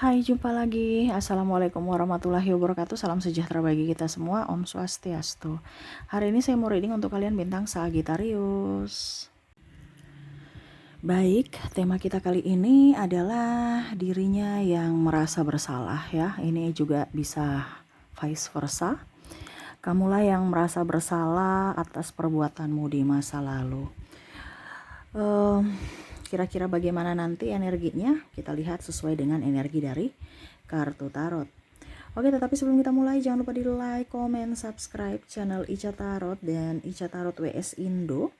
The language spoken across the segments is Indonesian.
Hai, jumpa lagi. Assalamualaikum warahmatullahi wabarakatuh. Salam sejahtera bagi kita semua. Om Swastiastu. Hari ini saya mau reading untuk kalian bintang Sagittarius. Baik, tema kita kali ini adalah dirinya yang merasa bersalah ya. Ini juga bisa vice versa. Kamulah yang merasa bersalah atas perbuatanmu di masa lalu. Kira-kira bagaimana nanti energinya? Kita lihat sesuai dengan energi dari kartu tarot. Oke, tetapi sebelum kita mulai jangan lupa di like, comment, subscribe channel Ica Tarot dan Ica Tarot WS Indo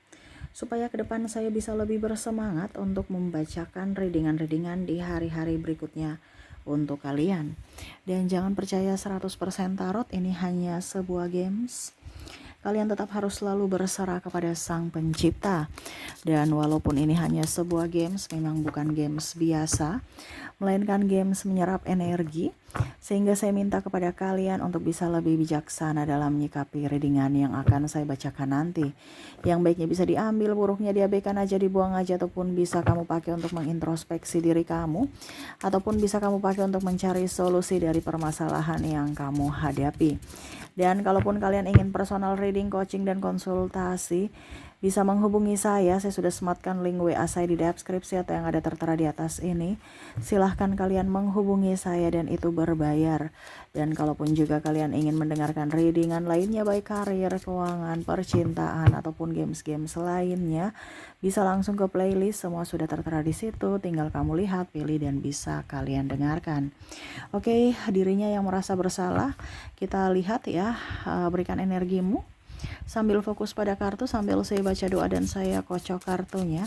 supaya ke depan saya bisa lebih bersemangat untuk membacakan readingan-readingan di hari-hari berikutnya untuk kalian. Dan jangan percaya 100% tarot, ini hanya sebuah games. Kalian tetap harus selalu berserah kepada Sang Pencipta. Dan walaupun ini hanya sebuah games, memang bukan games biasa, melainkan games menyerap energi, sehingga saya minta kepada kalian untuk bisa lebih bijaksana dalam menyikapi readingan yang akan saya bacakan nanti. Yang baiknya bisa diambil, buruknya diabaikan aja, dibuang aja, ataupun bisa kamu pakai untuk mengintrospeksi diri kamu, ataupun bisa kamu pakai untuk mencari solusi dari permasalahan yang kamu hadapi. Dan kalaupun kalian ingin personal reading, coaching, dan konsultasi, bisa menghubungi saya sudah sematkan link WA saya di deskripsi atau yang ada tertera di atas ini. Silahkan kalian menghubungi saya dan itu berbayar. Dan kalaupun juga kalian ingin mendengarkan readingan lainnya, baik karir, keuangan, percintaan, ataupun games-games lainnya, bisa langsung ke playlist, semua sudah tertera di situ. Tinggal kamu lihat, pilih, dan bisa kalian dengarkan. Oke, dirinya yang merasa bersalah, kita lihat ya, berikan energimu. Sambil fokus pada kartu, sambil saya baca doa dan saya kocok kartunya.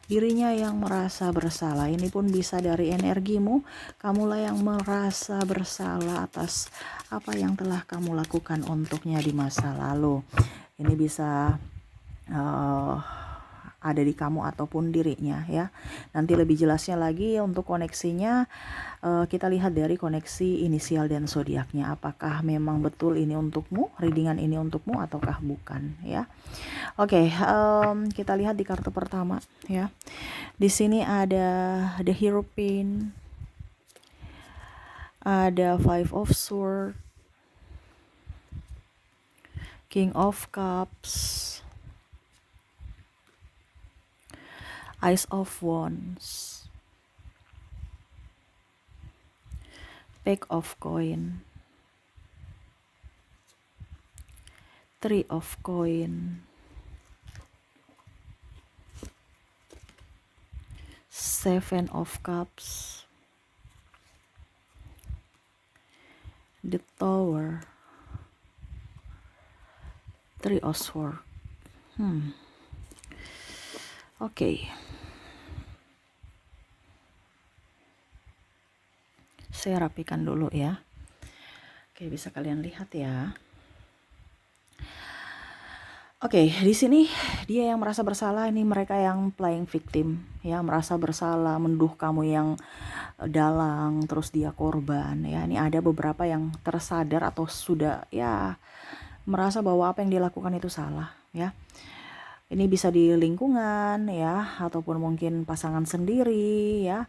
Dirinya yang merasa bersalah, ini pun bisa dari energimu. Kamulah yang merasa bersalah atas apa yang telah kamu lakukan untuknya di masa lalu. Ini bisa ada di kamu ataupun dirinya ya. Nanti lebih jelasnya lagi untuk koneksinya, kita lihat dari koneksi inisial dan zodiaknya. Apakah memang betul ini untukmu, readingan ini untukmu, ataukah bukan ya. Oke, kita lihat di kartu pertama ya. Di sini ada The Hierophant, ada Five of Swords, King of Cups, Ace of Wands, Pack of Coin, Three of Coin, Seven of Cups, the Tower, Three of Swords. Oke. Saya rapikan dulu ya. Oke, bisa kalian lihat ya. Oke, di sini dia yang merasa bersalah, ini mereka yang playing victim ya, merasa bersalah, menuduh kamu yang dalang, terus dia korban ya. Ini ada beberapa yang tersadar atau sudah ya merasa bahwa apa yang dilakukan itu salah ya. Ini bisa di lingkungan ya, ataupun mungkin pasangan sendiri ya,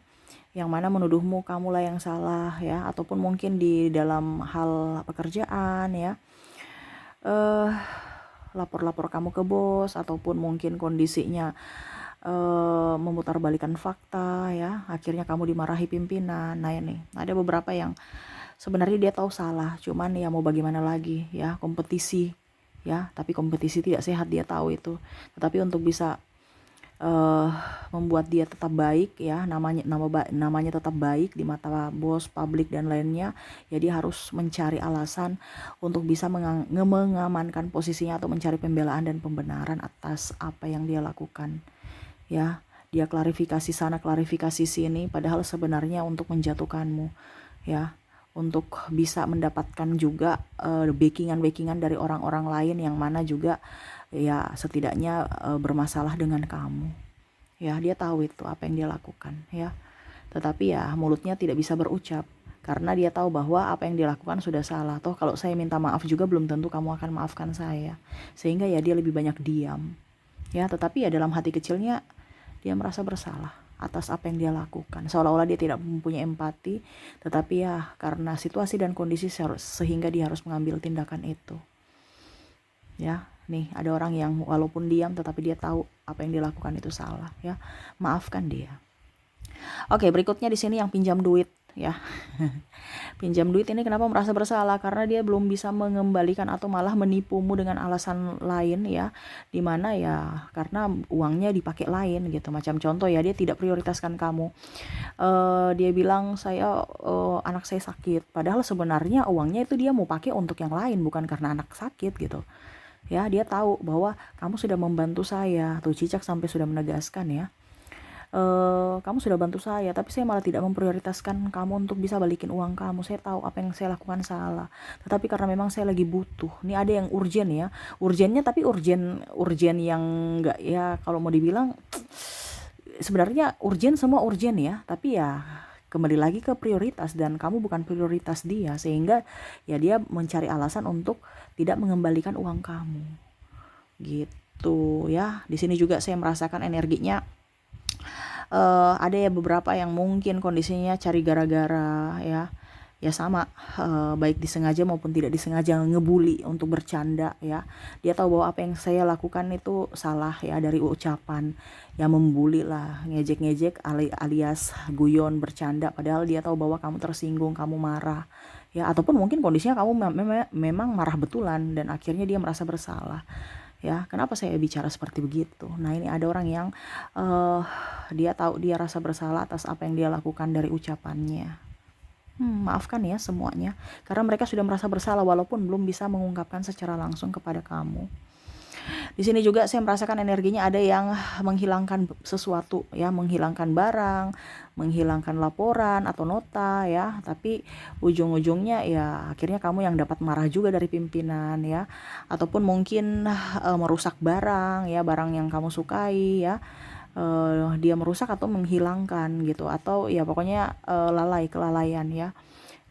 yang mana menuduhmu kamulah yang salah ya, ataupun mungkin di dalam hal pekerjaan ya, lapor-lapor kamu ke bos, ataupun mungkin kondisinya memutarbalikkan fakta ya, akhirnya kamu dimarahi pimpinan. Nah ini ada beberapa yang sebenarnya dia tahu salah, cuman ya mau bagaimana lagi ya, kompetisi ya, tapi kompetisi tidak sehat, dia tahu itu. Tetapi untuk bisa membuat dia tetap baik ya, namanya tetap baik di mata bos, publik, dan lainnya ya, dia harus mencari alasan untuk bisa mengamankan posisinya atau mencari pembelaan dan pembenaran atas apa yang dia lakukan ya. Dia klarifikasi sana, klarifikasi sini, padahal sebenarnya untuk menjatuhkanmu ya, untuk bisa mendapatkan juga backingan dari orang-orang lain yang mana juga ya setidaknya bermasalah dengan kamu ya. Dia tahu itu apa yang dia lakukan ya, tetapi ya mulutnya tidak bisa berucap karena dia tahu bahwa apa yang dilakukan sudah salah. Toh kalau saya minta maaf juga belum tentu kamu akan maafkan saya, sehingga ya dia lebih banyak diam ya. Tetapi ya dalam hati kecilnya dia merasa bersalah atas apa yang dia lakukan. Seolah-olah dia tidak mempunyai empati, tetapi ya karena situasi dan kondisi sehingga dia harus mengambil tindakan itu. Ya, nih ada orang yang walaupun diam tetapi dia tahu apa yang dilakukan itu salah, ya. Maafkan dia. Oke, berikutnya di sini yang pinjam duit, ya. Pinjam duit ini kenapa merasa bersalah? Karena dia belum bisa mengembalikan atau malah menipumu dengan alasan lain, ya. Dimana ya karena uangnya dipakai lain gitu. Macam contoh ya, dia tidak prioritaskan kamu. Dia bilang anak saya sakit. Padahal sebenarnya uangnya itu dia mau pakai untuk yang lain, bukan karena anak sakit gitu. Ya, dia tahu bahwa kamu sudah membantu saya. Tuh Cicak sampai sudah menegaskan ya. Kamu sudah bantu saya, tapi saya malah tidak memprioritaskan kamu untuk bisa balikin uang kamu. Saya tahu apa yang saya lakukan salah, tetapi karena memang saya lagi butuh. Ini ada yang urgent ya, urgennya tapi urgent yang enggak ya, kalau mau dibilang sebenarnya urgent, semua urgent ya, tapi ya kembali lagi ke prioritas dan kamu bukan prioritas dia, sehingga ya dia mencari alasan untuk tidak mengembalikan uang kamu. Gitu ya. Di sini juga saya merasakan energinya. Ada ya beberapa yang mungkin kondisinya cari gara-gara ya sama, baik disengaja maupun tidak disengaja ngebully untuk bercanda ya. Dia tahu bahwa apa yang saya lakukan itu salah ya, dari ucapan ya, membuli lah, ngejek-ngejek alias guyon bercanda, padahal dia tahu bahwa kamu tersinggung, kamu marah ya, ataupun mungkin kondisinya kamu memang marah betulan dan akhirnya dia merasa bersalah. Ya, kenapa saya bicara seperti begitu? Nah, ini ada orang yang dia tahu dia rasa bersalah atas apa yang dia lakukan dari ucapannya. Maafkan ya semuanya, karena mereka sudah merasa bersalah walaupun belum bisa mengungkapkan secara langsung kepada kamu. Di sini juga saya merasakan energinya ada yang menghilangkan sesuatu ya, menghilangkan barang, menghilangkan laporan atau nota ya, tapi ujung-ujungnya ya akhirnya kamu yang dapat marah juga dari pimpinan ya, ataupun mungkin merusak barang ya, barang yang kamu sukai ya. Dia merusak atau menghilangkan gitu, atau ya pokoknya kelalaian ya.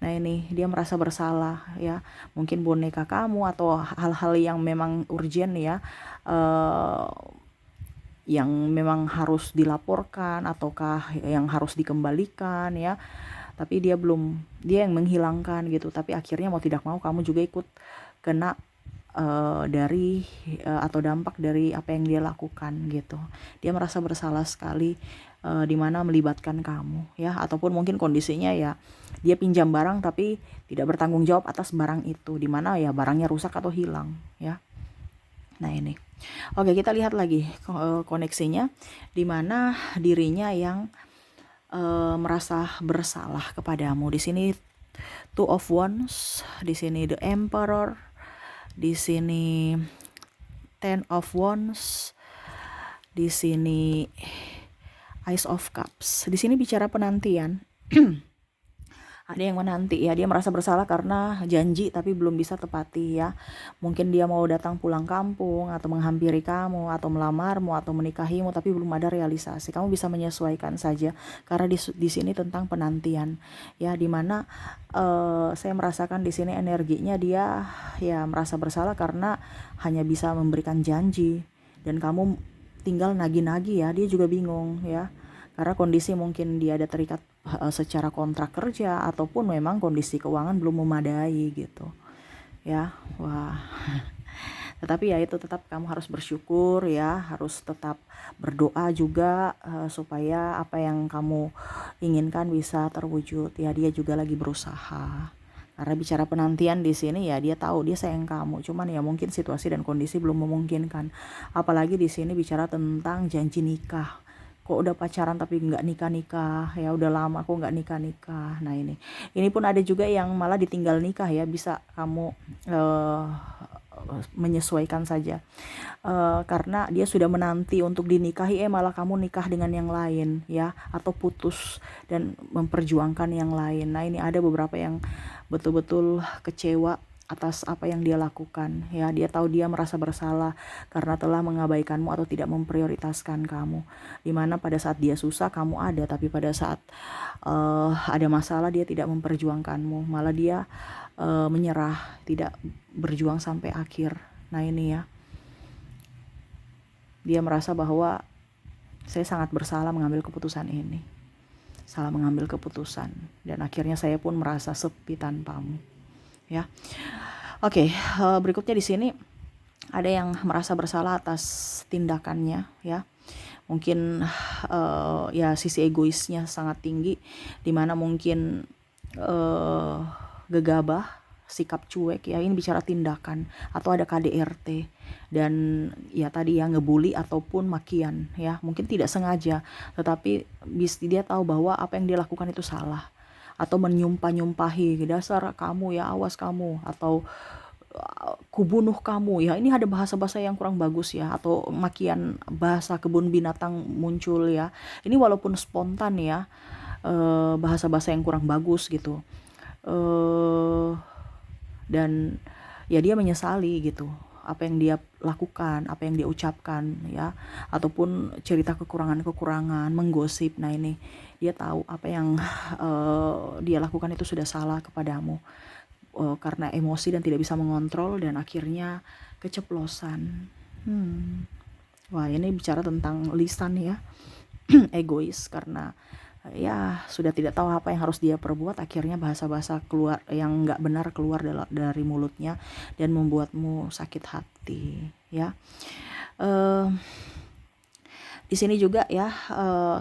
Nah, ini dia merasa bersalah ya, mungkin boneka kamu atau hal-hal yang memang urgent ya, yang memang harus dilaporkan ataukah yang harus dikembalikan ya, tapi dia yang menghilangkan gitu, tapi akhirnya mau tidak mau kamu juga ikut kena atau dampak dari apa yang dia lakukan gitu. Dia merasa bersalah sekali, di mana melibatkan kamu ya, ataupun mungkin kondisinya ya dia pinjam barang tapi tidak bertanggung jawab atas barang itu, di mana ya barangnya rusak atau hilang ya. Nah, ini. Oke, kita lihat lagi koneksinya, di mana dirinya yang merasa bersalah kepadamu. Di sini Two of Wands, di sini The Emperor, di sini Ten of Wands, di sini Ace of Cups. Di sini bicara penantian. Ada yang menanti ya, dia merasa bersalah karena janji tapi belum bisa tepati ya. Mungkin dia mau datang pulang kampung atau menghampiri kamu atau melamarmu atau menikahimu tapi belum ada realisasi. Kamu bisa menyesuaikan saja karena di sini tentang penantian ya, dimana saya merasakan di sini energinya dia ya merasa bersalah karena hanya bisa memberikan janji dan kamu tinggal nagih-nagih ya. Dia juga bingung ya, karena kondisi mungkin dia ada terikat secara kontrak kerja ataupun memang kondisi keuangan belum memadai gitu ya. Wah. Tetapi ya itu, tetap kamu harus bersyukur ya, harus tetap berdoa juga supaya apa yang kamu inginkan bisa terwujud ya. Dia juga lagi berusaha. Karena bicara penantian di sini ya, dia tahu dia sayang kamu, cuman ya mungkin situasi dan kondisi belum memungkinkan. Apalagi di sini bicara tentang janji nikah. Kok udah pacaran tapi nggak nikah ya, udah lama kok nggak nikah. Nah, ini pun ada juga yang malah ditinggal nikah ya. Bisa kamu menyesuaikan saja, karena dia sudah menanti untuk dinikahi malah kamu nikah dengan yang lain ya, atau putus dan memperjuangkan yang lain. Nah, ini ada beberapa yang betul-betul kecewa atas apa yang dia lakukan ya. Dia tahu dia merasa bersalah karena telah mengabaikanmu atau tidak memprioritaskan kamu, dimana pada saat dia susah kamu ada, tapi pada saat ada masalah dia tidak memperjuangkanmu, malah dia menyerah, tidak berjuang sampai akhir. Nah, ini ya, dia merasa bahwa Saya sangat bersalah mengambil keputusan ini. Salah mengambil keputusan dan akhirnya saya pun merasa sepi tanpamu. Ya. Oke, berikutnya di sini ada yang merasa bersalah atas tindakannya, ya. Mungkin ya sisi egoisnya sangat tinggi, dimana mungkin gegabah, sikap cuek, ya, ini bicara tindakan, atau ada KDRT dan ya tadi ya ngebully ataupun makian, ya, mungkin tidak sengaja tetapi dia tahu bahwa apa yang dia lakukan itu salah, atau menyumpah-nyumpahi, dasar kamu ya, awas kamu, atau kubunuh kamu, ya, ini ada bahasa-bahasa yang kurang bagus, ya, atau makian, bahasa kebun binatang muncul, ya, ini walaupun spontan, ya, bahasa-bahasa yang kurang bagus gitu, dan ya dia menyesali gitu apa yang dia lakukan, apa yang dia ucapkan, ya, ataupun cerita kekurangan-kekurangan, menggosip. Nah, ini dia tahu apa yang dia lakukan itu sudah salah kepadamu, karena emosi dan tidak bisa mengontrol dan akhirnya keceplosan. Wah, ini bicara tentang lisan, ya. Egois karena ya sudah tidak tahu apa yang harus dia perbuat, akhirnya bahasa-bahasa keluar yang nggak benar keluar dari mulutnya dan membuatmu sakit hati, ya. Di sini juga, ya,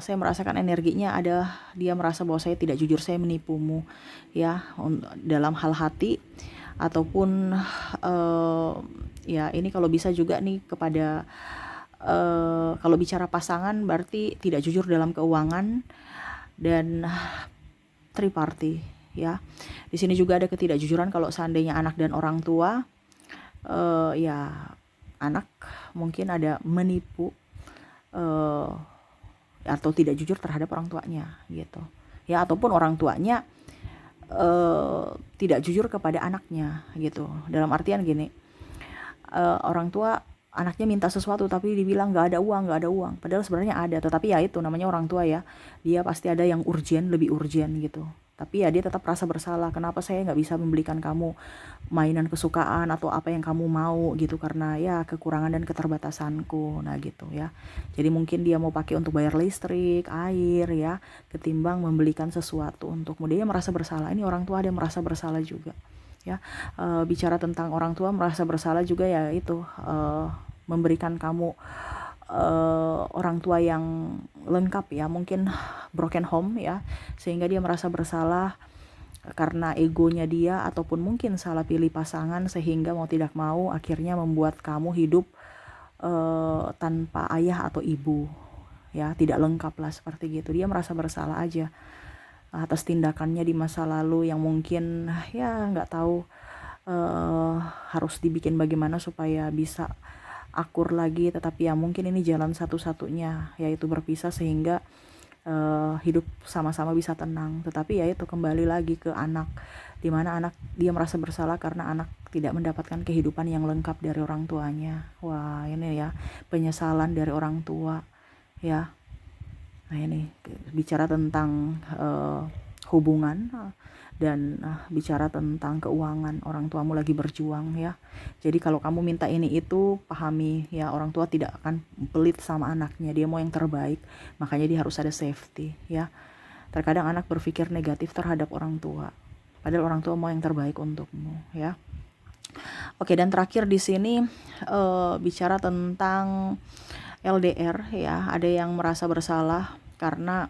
saya merasakan energinya ada dia merasa bahwa saya tidak jujur, saya menipumu, ya, dalam hal hati ataupun ya ini kalau bisa juga nih kepada kalau bicara pasangan berarti tidak jujur dalam keuangan dan triparty, ya. Di sini juga ada ketidakjujuran kalau seandainya anak dan orang tua, ya anak mungkin ada menipu atau tidak jujur terhadap orang tuanya gitu, ya, ataupun orang tuanya tidak jujur kepada anaknya gitu. Dalam artian gini, orang tua anaknya minta sesuatu tapi dibilang nggak ada uang, padahal sebenarnya ada, tetapi ya itu namanya orang tua, ya, dia pasti ada yang urgent, lebih urgent gitu, tapi ya dia tetap rasa bersalah, kenapa saya nggak bisa membelikan kamu mainan kesukaan atau apa yang kamu mau gitu, karena ya kekurangan dan keterbatasanku. Nah gitu, ya, jadi mungkin dia mau pakai untuk bayar listrik, air, ya, ketimbang membelikan sesuatu untukmu. Dia merasa bersalah, ini orang tua dia merasa bersalah juga, ya. Bicara tentang orang tua merasa bersalah juga, ya, itu memberikan kamu orang tua yang lengkap, ya, mungkin broken home, ya, sehingga dia merasa bersalah karena egonya dia ataupun mungkin salah pilih pasangan, sehingga mau tidak mau akhirnya membuat kamu hidup tanpa ayah atau ibu, ya, tidak lengkap lah seperti gitu. Dia merasa bersalah aja atas tindakannya di masa lalu yang mungkin ya nggak tahu harus dibikin bagaimana supaya bisa akur lagi, tetapi ya mungkin ini jalan satu-satunya, yaitu berpisah sehingga hidup sama-sama bisa tenang. Tetapi ya itu kembali lagi ke anak, dimana anak dia merasa bersalah karena anak tidak mendapatkan kehidupan yang lengkap dari orang tuanya. Wah, ini ya penyesalan dari orang tua, ya. Nah, ini bicara tentang hubungan dan bicara tentang keuangan, orang tuamu lagi berjuang, ya. Jadi kalau kamu minta ini itu, pahami, ya, orang tua tidak akan pelit sama anaknya, dia mau yang terbaik, makanya dia harus ada safety, ya. Terkadang anak berpikir negatif terhadap orang tua, padahal orang tua mau yang terbaik untukmu, ya. Oke, dan terakhir di sini bicara tentang LDR, ya, ada yang merasa bersalah karena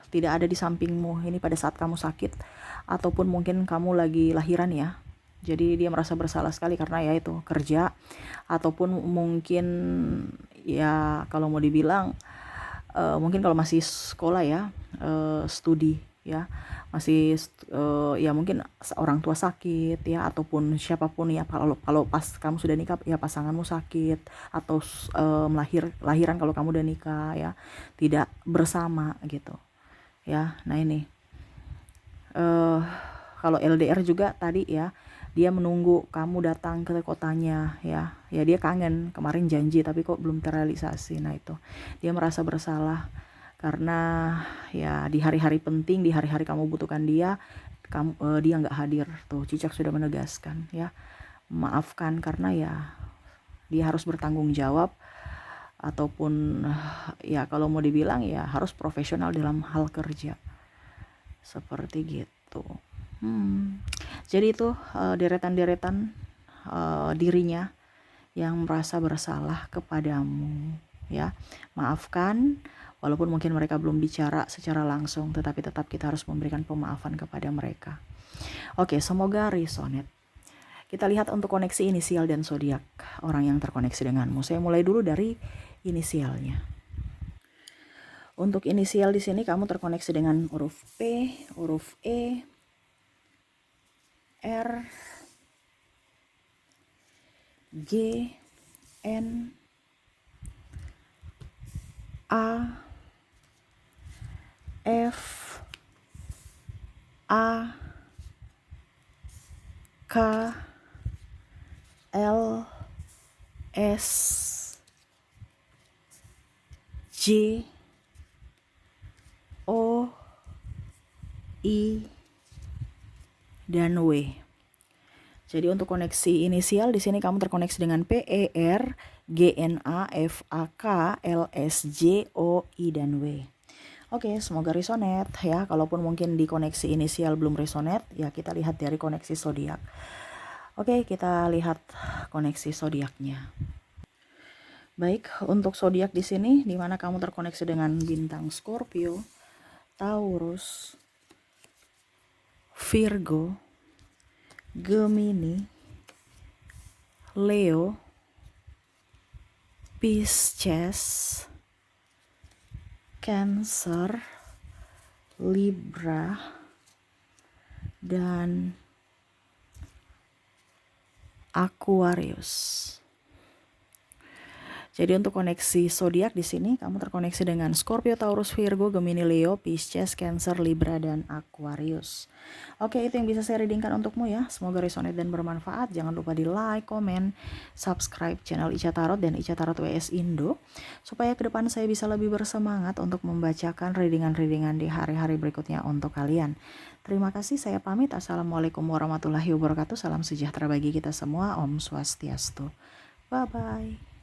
tidak ada di sampingmu ini pada saat kamu sakit ataupun mungkin kamu lagi lahiran, ya. Jadi dia merasa bersalah sekali karena ya itu kerja ataupun mungkin ya kalau mau dibilang mungkin kalau masih sekolah, ya, studi, ya, masih ya mungkin orang tua sakit, ya, ataupun siapapun, ya, kalau pas kamu sudah nikah, ya, pasanganmu sakit atau lahiran kalau kamu udah nikah, ya, tidak bersama gitu, ya. Nah, ini kalau LDR juga tadi, ya, dia menunggu kamu datang ke kotanya, ya dia kangen, kemarin janji tapi kok belum terrealisasi. Nah, itu dia merasa bersalah karena ya di hari-hari penting, di hari-hari kamu butuhkan dia nggak hadir. Tuh Cicak sudah menegaskan, ya, maafkan karena ya dia harus bertanggung jawab ataupun ya kalau mau dibilang ya harus profesional dalam hal kerja. Seperti gitu. Jadi itu deretan-deretan dirinya yang merasa bersalah kepadamu, ya. Maafkan, walaupun mungkin mereka belum bicara secara langsung, tetapi tetap kita harus memberikan pemaafan kepada mereka. Oke, semoga resonate. Kita lihat untuk koneksi inisial dan zodiak orang yang terkoneksi denganmu. Saya mulai dulu dari inisialnya. Untuk inisial di sini kamu terkoneksi dengan huruf P, huruf E, R, G, N, A, F, A, K, L, S, J, O, I, dan W. Jadi untuk koneksi inisial di sini kamu terkoneksi dengan P, E, R, G, N, A, F, A, K, L, S, J, O, I, dan W. Oke, semoga resonate ya. Kalaupun mungkin di koneksi inisial belum resonate, ya kita lihat dari koneksi zodiak. Oke, kita lihat koneksi zodiaknya. Baik, untuk zodiak di sini di mana kamu terkoneksi dengan bintang Scorpio, Taurus, Virgo, Gemini, Leo, Pisces, Cancer, Libra, dan Aquarius. Jadi untuk koneksi zodiak di sini kamu terkoneksi dengan Scorpio, Taurus, Virgo, Gemini, Leo, Pisces, Cancer, Libra, dan Aquarius. Oke, itu yang bisa saya readingkan untukmu ya. Semoga resonate dan bermanfaat. Jangan lupa di like, komen, subscribe channel Ica Tarot dan Ica Tarot WS Indo supaya ke depan saya bisa lebih bersemangat untuk membacakan readingan-readingan di hari-hari berikutnya untuk kalian. Terima kasih, saya pamit. Assalamualaikum warahmatullahi wabarakatuh. Salam sejahtera bagi kita semua. Om Swastiastu. Bye-bye.